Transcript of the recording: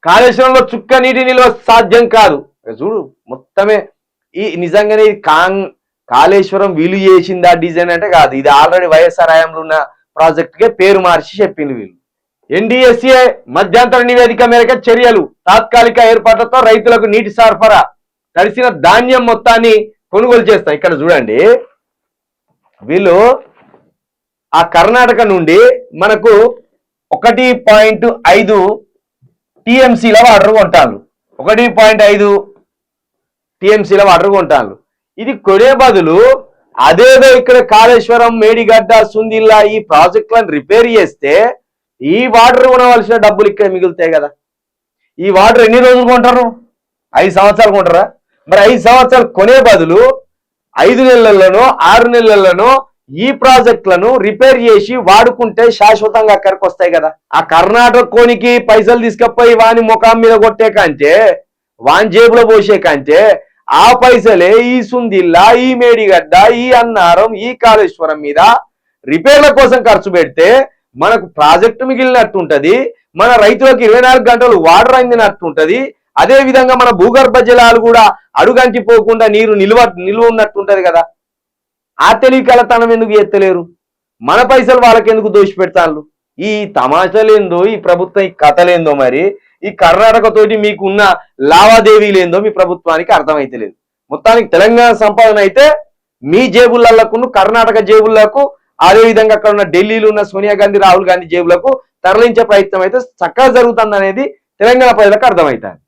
కాళేశ్వరంలో చుక్క నీటి నిల్వ సాధ్యం కాదు. చూడు మొత్తమే ఈ నిజంగానే కాళేశ్వరం వీలు చేసిందా డిజైన్ అంటే కాదు, ఇది ఆల్రెడీ వైఎస్ఆర్ హయాంలో ఉన్న ప్రాజెక్టుకే పేరు మార్చి చెప్పింది వీళ్ళు. ఎన్డీఎస్ఏ మధ్యంతర నివేదిక మేరకు చర్యలు, తాత్కాలిక ఏర్పాట్లతో రైతులకు నీటి సరఫరా, తడిసిన ధాన్యం మొత్తాన్ని కొనుగోలు చేస్తాం. ఇక్కడ చూడండి, వీళ్ళు ఆ కర్ణాటక నుండి మనకు 1.5 టీఎంసీల వాటర్ కొంటాను, 1.5 టీఎంసీల వాటర్ కొంటాను. ఇది కొనే బదులు అదేదో ఇక్కడ కాళేశ్వరం, మేడిగడ్డ, సుందిల్లా ఈ ప్రాజెక్టులను రిపేర్ చేస్తే ఈ వాటర్ కొనవలసిన డబ్బులు ఇక్కడ మిగులుతాయి కదా. ఈ వాటర్ ఎన్ని రోజులు కొంటారు? 5 సంవత్సరాలు కొంటారా? మరి 5 సంవత్సరాలు కొనే బదులు 5 నెలల్లోనో 6 నెలల్లోనో ఈ ప్రాజెక్టులను రిపేర్ చేసి వాడుకుంటే శాశ్వతంగా అక్కడికి వస్తాయి కదా. ఆ కర్ణాటక కోనికి పైసలు తీసుకపోయి వాని ముఖం మీద కొట్టే కంటే, వాని జేబులో పోసే కంటే ఆ పైసలే ఈ సుందిల్లా, ఈ మేడిగడ్డ, ఈ అన్నారం, ఈ కాళేశ్వరం మీద రిపేర్ల కోసం ఖర్చు పెడితే మనకు ప్రాజెక్టు మిగిలినట్టు ఉంటది, మన రైతులకు 24 గంటలు వాటర్ అందినట్టు ఉంటది. అదే విధంగా మన భూగర్భ జలాలు కూడా అడుగంటిపోకుండా నీరు నిల్వ ఉన్నట్టు ఉంటది కదా. ఆ తెలివికలతనం ఎందుకు ఎత్తలేరు? మన పైసలు వాళ్ళకి ఎందుకు దోషి పెడతారు? ఈ తమాషాలేందో, ఈ ప్రభుత్వం ఈ కథలేందో, మరి ఈ కర్ణాటక తోటి మీకున్న లావాదేవీలేందో మీ ప్రభుత్వానికి అర్థమైతలేదు. మొత్తానికి తెలంగాణ సంపాదన అయితే మీ జేబులకు, కర్ణాటక జేబులకు, అదేవిధంగా అక్కడ ఉన్న ఢిల్లీలో ఉన్న సోనియా గాంధీ, రాహుల్ గాంధీ జేబులకు తరలించే ప్రయత్నం అయితే చక్కగా జరుగుతుంది అనేది తెలంగాణ ప్రజలకు అర్థమవుతుంది.